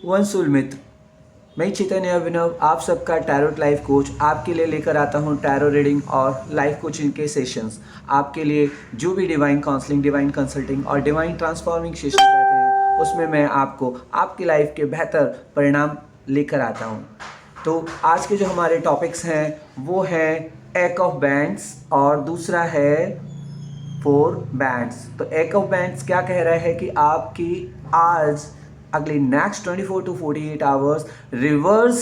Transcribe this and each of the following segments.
वंशुल मित्र, मैं चैतन्य अभिनव आप सबका टैरोट लाइफ कोच आपके लिए लेकर आता हूं टैरो रीडिंग और लाइफ कोचिंग के सेशंस। आपके लिए जो भी डिवाइन काउंसलिंग, डिवाइन कंसल्टिंग और डिवाइन ट्रांसफॉर्मिंग सेशन रहते हैं उसमें मैं आपको आपकी लाइफ के बेहतर परिणाम लेकर आता हूं। तो आज के जो हमारे टॉपिक्स हैं वो है एक ऑफ बैंड्स और दूसरा है 4 बैंड्स। तो एक ऑफ बैंड्स क्या कह रहा है कि आपकी आज अगली next 24 to 48 hours reverse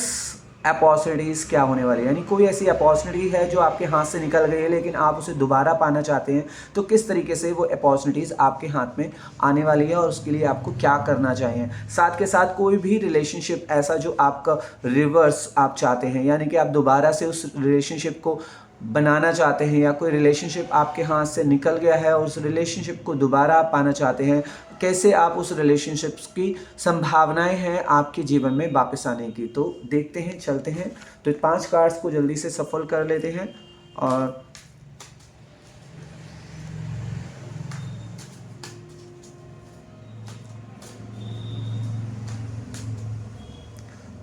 opportunities क्या होने वाली है, यानी कोई ऐसी अपॉर्चुनिटी है जो आपके हाथ से निकल गई है लेकिन आप उसे दोबारा पाना चाहते हैं, तो किस तरीके से वो अपॉर्चुनिटीज़ आपके हाथ में आने वाली है और उसके लिए आपको क्या करना चाहिए। साथ के साथ कोई भी रिलेशनशिप ऐसा जो आपका रिवर्स आप चाहते हैं, यानी कि आप दोबारा से उस रिलेशनशिप को बनाना चाहते हैं, या कोई रिलेशनशिप आपके हाथ से निकल गया है और उस रिलेशनशिप को दोबारा आप पाना चाहते हैं, कैसे आप उस रिलेशनशिप्स की संभावनाएं हैं आपके जीवन में वापस आने की। तो देखते हैं, चलते हैं। तो 5 कार्ड्स को जल्दी से सफल कर लेते हैं। और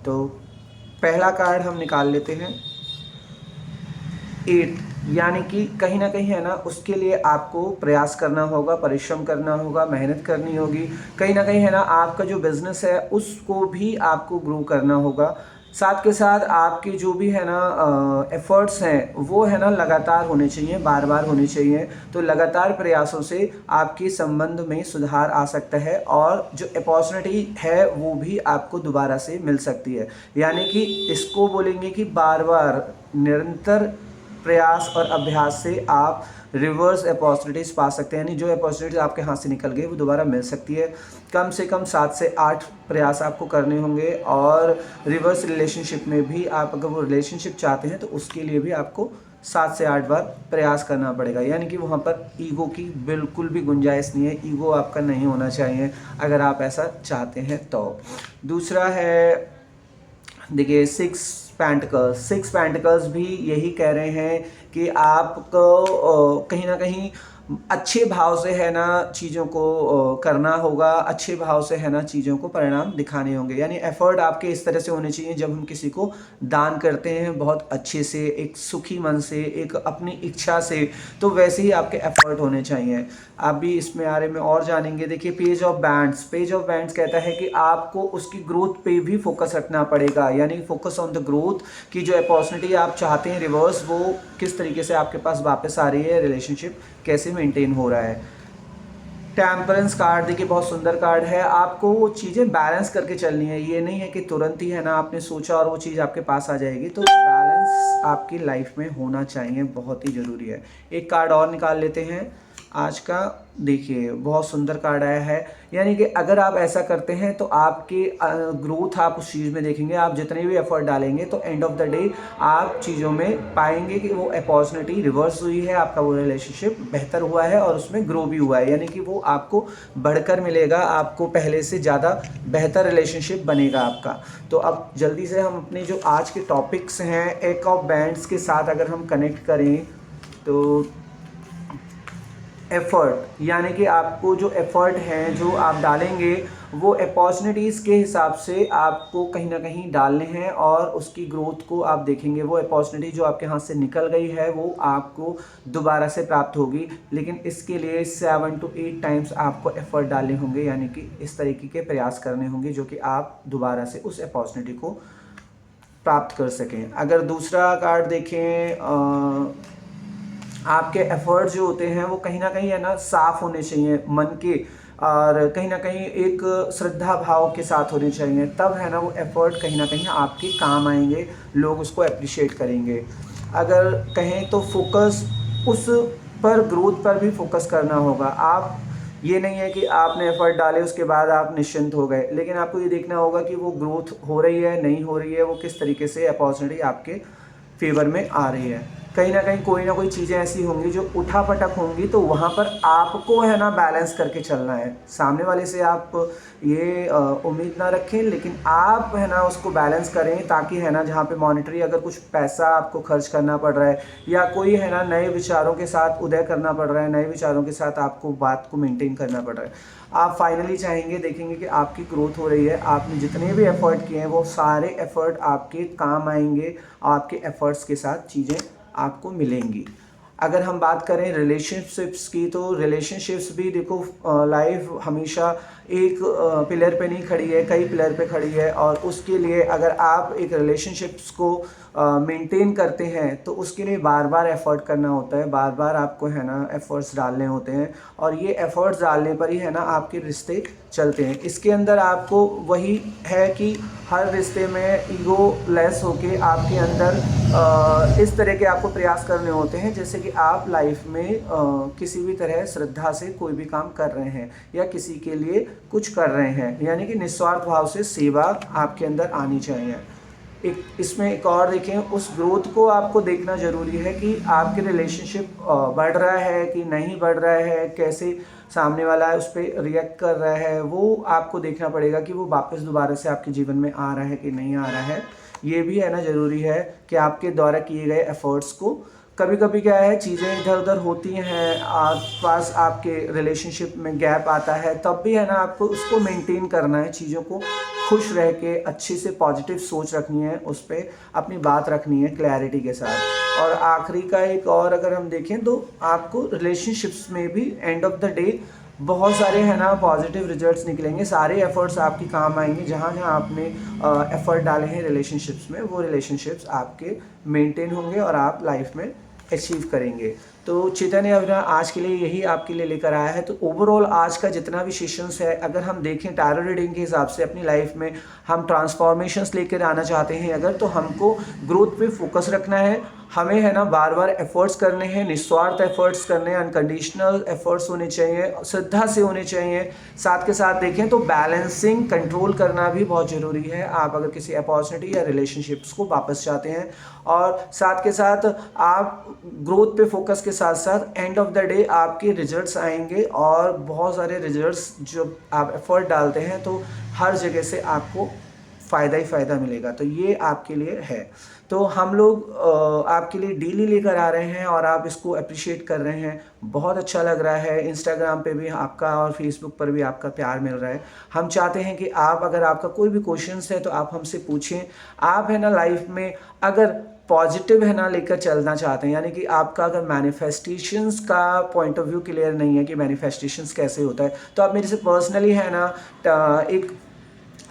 तो पहला कार्ड हम निकाल लेते हैं 8, यानी कि कहीं ना कहीं है ना उसके लिए आपको प्रयास करना होगा, परिश्रम करना होगा, मेहनत करनी होगी। कहीं ना कहीं है ना आपका जो बिजनेस है उसको भी आपको ग्रो करना होगा। साथ के साथ आपके जो भी है ना एफर्ट्स हैं वो है ना लगातार होने चाहिए, बार बार होने चाहिए। तो लगातार प्रयासों से आपके संबंध में सुधार आ सकता है और जो अपॉर्चुनिटी है वो भी आपको दोबारा से मिल सकती है। यानी कि इसको बोलेंगे कि बार बार निरंतर प्रयास और अभ्यास से आप रिवर्स अपॉर्चुनिटीज़ पा सकते हैं, यानी जो अपॉर्चुनिटीज़ आपके हाथ से निकल गई वो दोबारा मिल सकती है। कम से कम 7 से 8 प्रयास आपको करने होंगे। और रिवर्स रिलेशनशिप में भी आप अगर वो रिलेशनशिप चाहते हैं तो उसके लिए भी आपको 7 से 8 बार प्रयास करना पड़ेगा, यानी कि वहाँ पर ईगो की बिल्कुल भी गुंजाइश नहीं है। ईगो आपका नहीं होना चाहिए अगर आप ऐसा चाहते हैं तो। दूसरा है देखिए 6 पेंटिकल्स भी यही कह रहे हैं कि आपको कहीं ना कहीं अच्छे भाव से है ना चीज़ों को करना होगा, अच्छे भाव से है ना चीज़ों को परिणाम दिखाने होंगे। यानी एफर्ट आपके इस तरह से होने चाहिए, जब हम किसी को दान करते हैं बहुत अच्छे से, एक सुखी मन से, एक अपनी इच्छा से, तो वैसे ही आपके एफर्ट होने चाहिए। आप भी इसमें बारे में और जानेंगे। देखिए पेज ऑफ बैंड्स कहता है कि आपको उसकी ग्रोथ पे भी फोकस रखना पड़ेगा, यानी फोकस ऑन द ग्रोथ की जो अपॉर्चुनिटी आप चाहते हैं रिवर्स, वो किस तरीके से आपके पास वापस आ रही है, रिलेशनशिप कैसे मेंटेन हो रहा है। टेम्परेंस कार्ड देखिए बहुत सुंदर कार्ड है। आपको वो चीज़ें बैलेंस करके चलनी है, ये नहीं है कि तुरंत ही है ना आपने सोचा और वो चीज़ आपके पास आ जाएगी। तो बैलेंस आपकी लाइफ में होना चाहिए, बहुत ही ज़रूरी है। एक कार्ड और निकाल लेते हैं आज का। देखिए बहुत सुंदर कार्ड आया है, यानी कि अगर आप ऐसा करते हैं तो आपकी ग्रोथ आप उस चीज़ में देखेंगे। आप जितने भी एफर्ट डालेंगे तो एंड ऑफ द डे आप चीज़ों में पाएंगे कि वो अपॉर्चुनिटी रिवर्स हुई है, आपका वो रिलेशनशिप बेहतर हुआ है और उसमें ग्रो भी हुआ है, यानी कि वो आपको बढ़कर मिलेगा, आपको पहले से ज़्यादा बेहतर रिलेशनशिप बनेगा आपका। तो अब जल्दी से हम अपने जो आज के टॉपिक्स हैं एक ऑफ बैंड्स के साथ अगर हम कनेक्ट करें तो एफर्ट, यानी कि आपको जो एफर्ट हैं जो आप डालेंगे वो अपॉर्चुनिटीज़ के हिसाब से आपको कहीं ना कहीं डालने हैं और उसकी ग्रोथ को आप देखेंगे। वो अपॉर्चुनिटी जो आपके हाथ से निकल गई है वो आपको दोबारा से प्राप्त होगी, लेकिन इसके लिए 7 to 8 टाइम्स आपको एफर्ट डालने होंगे, यानी कि इस तरीके के प्रयास करने होंगे जो कि आप दोबारा से उस अपॉर्चुनिटी को प्राप्त कर सकें। अगर दूसरा कार्ड देखें, आपके एफर्ट जो होते हैं वो कहीं ना कहीं है ना साफ होने चाहिए मन के, और कहीं ना कहीं एक श्रद्धा भाव के साथ होने चाहिए, तब है ना वो एफर्ट कहीं ना कहीं आपके काम आएंगे, लोग उसको अप्रिशिएट करेंगे। अगर कहें तो फोकस उस पर, ग्रोथ पर भी फोकस करना होगा। आप ये नहीं है कि आपने एफर्ट डाले उसके बाद आप निश्चिंत हो गए, लेकिन आपको ये देखना होगा कि वो ग्रोथ हो रही है नहीं हो रही है, वो किस तरीके से अपॉर्चुनिटी आपके फेवर में आ रही है। कहीं ना कहीं कोई ना कोई चीज़ें ऐसी होंगी जो उठापटक होंगी, तो वहाँ पर आपको है ना बैलेंस करके चलना है। सामने वाले से आप ये उम्मीद ना रखें, लेकिन आप है ना उसको बैलेंस करें, ताकि है ना जहाँ पे मॉनेटरी अगर कुछ पैसा आपको खर्च करना पड़ रहा है या कोई है ना नए विचारों के साथ उदय करना पड़ रहा है, नए विचारों के साथ आपको बात को मेंटेन करना पड़ रहा है, आप फाइनली चाहेंगे, देखेंगे कि आपकी ग्रोथ हो रही है, आपने जितने भी एफर्ट किए हैं वो सारे एफर्ट आपके काम आएंगे, आपके एफर्ट्स के साथ चीज़ें आपको मिलेंगी। अगर हम बात करें रिलेशनशिप्स की, तो रिलेशनशिप्स भी देखो, लाइफ हमेशा एक पिलर पे नहीं खड़ी है, कई पिलर पे खड़ी है, और उसके लिए अगर आप एक रिलेशनशिप्स को मेंटेन करते हैं तो उसके लिए बार बार एफर्ट करना होता है, बार बार आपको है ना एफर्ट्स डालने होते हैं, और ये एफर्ट्स डालने पर ही है ना आपके रिश्ते चलते हैं। इसके अंदर आपको वही है कि हर रिश्ते में ईगो लेस होके आपके अंदर इस तरह के आपको प्रयास करने होते हैं, जैसे कि आप लाइफ में किसी भी तरह श्रद्धा से कोई भी काम कर रहे हैं या किसी के लिए कुछ कर रहे हैं, यानी कि निस्वार्थ भाव से सेवा आपके अंदर आनी चाहिए। इसमें एक और देखें, उस ग्रोथ को आपको देखना ज़रूरी है कि आपके रिलेशनशिप बढ़ रहा है कि नहीं बढ़ रहा है, कैसे सामने वाला है उस पर रिएक्ट कर रहा है, वो आपको देखना पड़ेगा कि वो वापस दोबारा से आपके जीवन में आ रहा है कि नहीं आ रहा है। ये भी है ना ज़रूरी है कि आपके द्वारा किए गए एफर्ट्स को, कभी कभी क्या है चीज़ें इधर उधर होती हैं, आसपास आपके रिलेशनशिप में गैप आता है, तब भी है ना आपको उसको मेंटेन करना है, चीज़ों को खुश रह के अच्छे से पॉजिटिव सोच रखनी है, उस पर अपनी बात रखनी है क्लैरिटी के साथ। और आखिरी का एक और अगर हम देखें तो आपको रिलेशनशिप्स में भी एंड ऑफ द डे बहुत सारे है ना पॉजिटिव रिजल्ट्स निकलेंगे, सारे एफर्ट्स आपके काम आएंगे, जहाँ जहाँ आपने एफर्ट डाले हैं रिलेशनशिप्स में, वो रिलेशनशिप्स आपके मेंटेन होंगे और आप लाइफ में अचीव करेंगे। तो चेतन अभिनव आज के लिए यही आपके लिए लेकर आया है। तो ओवरऑल आज का जितना भी सेशंस है, अगर हम देखें टैरो रीडिंग के हिसाब से अपनी लाइफ में हम ट्रांसफॉर्मेशंस लेकर आना चाहते हैं अगर, तो हमको ग्रोथ पे फोकस रखना है, हमें है ना बार बार एफर्ट्स करने हैं, निस्वार्थ एफर्ट्स करने हैं, अनकंडीशनल एफर्ट्स होने चाहिए, श्रद्धा से होने चाहिए। साथ के साथ देखें तो बैलेंसिंग कंट्रोल करना भी बहुत ज़रूरी है, आप अगर किसी अपॉर्चुनिटी या रिलेशनशिप्स को वापस चाहते हैं। और साथ के साथ आप ग्रोथ पे फोकस के साथ साथ एंड ऑफ द डे आपके रिजल्ट्स आएंगे, और बहुत सारे रिजल्ट्स जो आप एफर्ट डालते हैं तो हर जगह से आपको फ़ायदा ही फ़ायदा मिलेगा। तो ये आपके लिए है। तो हम लोग आपके लिए डेली लेकर आ रहे हैं और आप इसको अप्रिशिएट कर रहे हैं, बहुत अच्छा लग रहा है। इंस्टाग्राम पे भी आपका और फेसबुक पर भी आपका प्यार मिल रहा है। हम चाहते हैं कि आप, अगर आपका कोई भी क्वेश्चंस है तो आप हमसे पूछें। आप है ना लाइफ में अगर पॉजिटिव है ना लेकर चलना चाहते हैं, यानी कि आपका अगर मैनिफेस्टेशंस का पॉइंट ऑफ व्यू क्लियर नहीं है कि मैनिफेस्टेशंस कैसे होता है, तो आप मेरे से पर्सनली है ना एक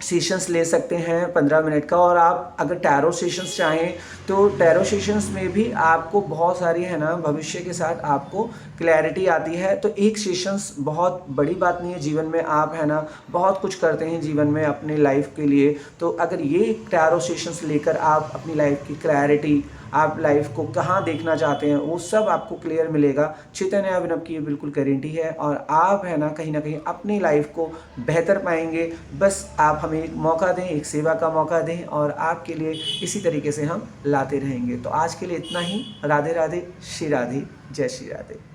सेशंस ले सकते हैं 15 मिनट का। और आप अगर टैरो सेशंस चाहें तो टैरो सेशंस में भी आपको बहुत सारी है ना भविष्य के साथ आपको क्लैरिटी आती है। तो एक सेशंस बहुत बड़ी बात नहीं है, जीवन में आप है ना बहुत कुछ करते हैं जीवन में अपने लाइफ के लिए। तो अगर ये टैरो सेशंस लेकर आप अपनी लाइफ की क्लैरिटी, आप लाइफ को कहाँ देखना चाहते हैं, वो सब आपको क्लियर मिलेगा। चैतन्य अभिनव की ये बिल्कुल गारंटी है, और आप है ना कहीं अपनी लाइफ को बेहतर पाएंगे। बस आप हमें एक मौका दें, एक सेवा का मौका दें, और आपके लिए इसी तरीके से हम लाते रहेंगे। तो आज के लिए इतना ही। राधे राधे, श्री राधे, जय श्री राधे।